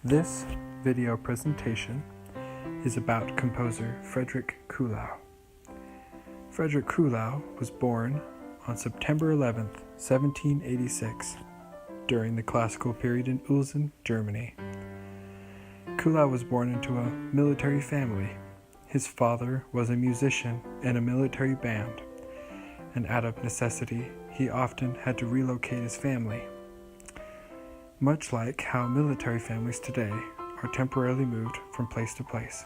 This video presentation is about composer Friedrich Kuhlau. Friedrich Kuhlau was born on September 11, 1786, during the classical period in Ulsan, Germany. Kuhlau was born into a military family. His father was a musician in a military band, and out of necessity, he often had to relocate his family. Much like how military families today are temporarily moved from place to place.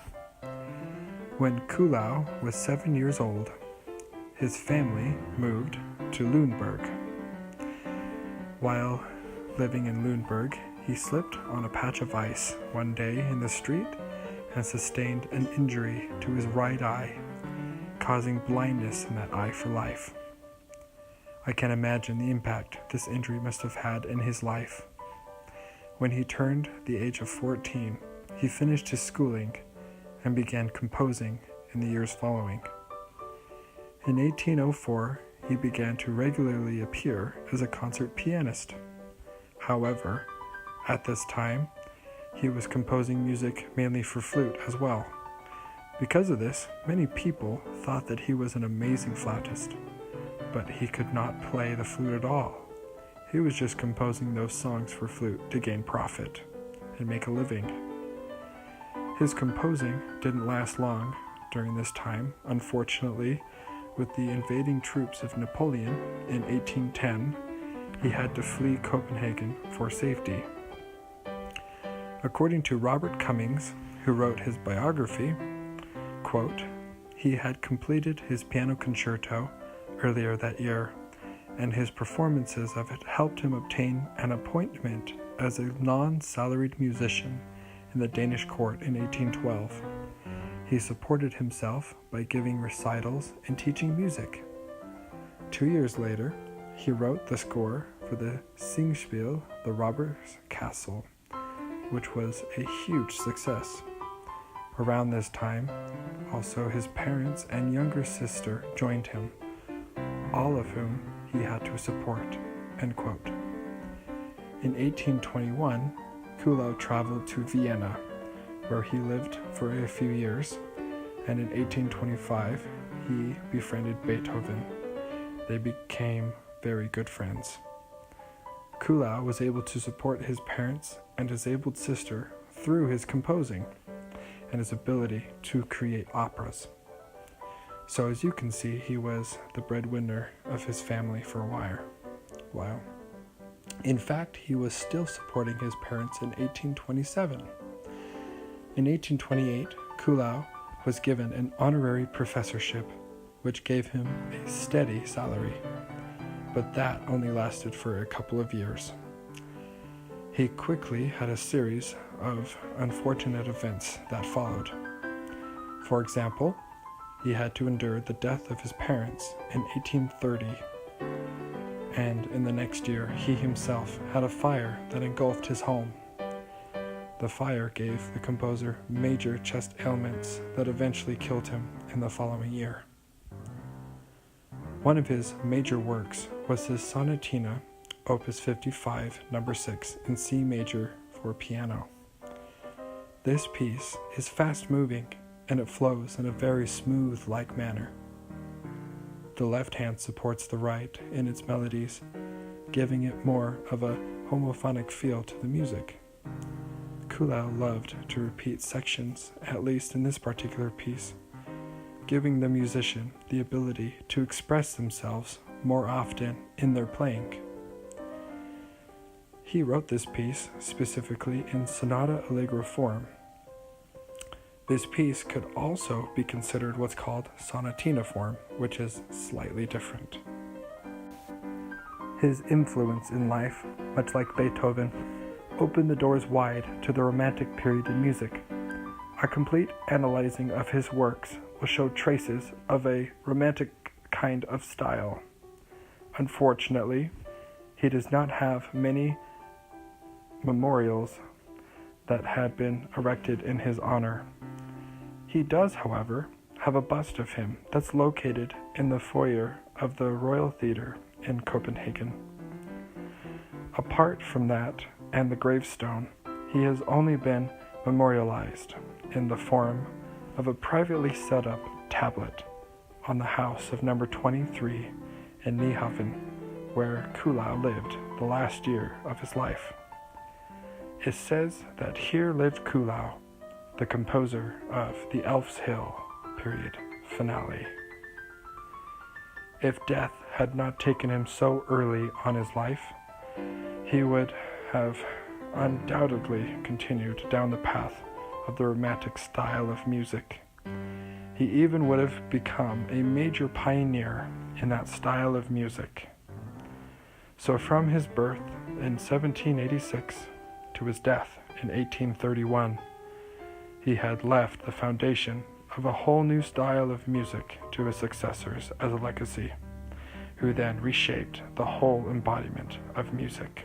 When Kuhlau was 7 years old, his family moved to Lüneburg. While living in Lüneburg, he slipped on a patch of ice one day in the street and sustained an injury to his right eye, causing blindness in that eye for life. I can imagine the impact this injury must have had in his life. When he turned the age of 14, he finished his schooling and began composing in the years following. In 1804, he began to regularly appear as a concert pianist. However, at this time, he was composing music mainly for flute as well. Because of this, many people thought that he was an amazing flautist, but he could not play the flute at all. He was just composing those songs for flute to gain profit and make a living. His composing didn't last long during this time. Unfortunately, with the invading troops of Napoleon in 1810, he had to flee Copenhagen for safety. According to Robert Cummings, who wrote his biography, quote, he had completed his piano concerto earlier that year, and his performances of it helped him obtain an appointment as a non-salaried musician in the Danish court in 1812. He supported himself by giving recitals and teaching music. 2 years later, he wrote the score for the Singspiel, The Robber's Castle, which was a huge success. Around this time, also his parents and younger sister joined him, all of whom he had to support, end quote. In 1821, Kuhlau traveled to Vienna, where he lived for a few years, and in 1825, he befriended Beethoven. They became very good friends. Kuhlau was able to support his parents and disabled sister through his composing and his ability to create operas. So as you can see, he was the breadwinner of his family for a while. In fact, he was still supporting his parents in 1827. In 1828, Kuhlau was given an honorary professorship, which gave him a steady salary, but that only lasted for a couple of years. He quickly had a series of unfortunate events that followed. For example, he had to endure the death of his parents in 1830, and in the next year he himself had a fire that engulfed his home. The fire gave the composer major chest ailments that eventually killed him in the following year. One of his major works was his Sonatina, Opus 55, number 6, in C major for piano. This piece is fast-moving, and it flows in a very smooth-like manner. The left hand supports the right in its melodies, giving it more of a homophonic feel to the music. Kuhlau loved to repeat sections, at least in this particular piece, giving the musician the ability to express themselves more often in their playing. He wrote this piece specifically in sonata allegro form. This piece could also be considered what's called sonatina form, which is slightly different. His influence in life, much like Beethoven, opened the doors wide to the Romantic period in music. A complete analyzing of his works will show traces of a Romantic kind of style. Unfortunately, he does not have many memorials that had been erected in his honor. He does, however, have a bust of him that's located in the foyer of the Royal Theatre in Copenhagen. Apart from that and the gravestone, he has only been memorialized in the form of a privately set up tablet on the house of number 23 in Nyhaven, where Kuhlau lived the last year of his life. It says that here lived Kuhlau, the composer of the Elf's Hill finale. If death had not taken him so early on his life, he would have undoubtedly continued down the path of the romantic style of music. He even would have become a major pioneer in that style of music. So from his birth in 1786 to his death in 1831, he had left the foundation of a whole new style of music to his successors as a legacy, who then reshaped the whole embodiment of music.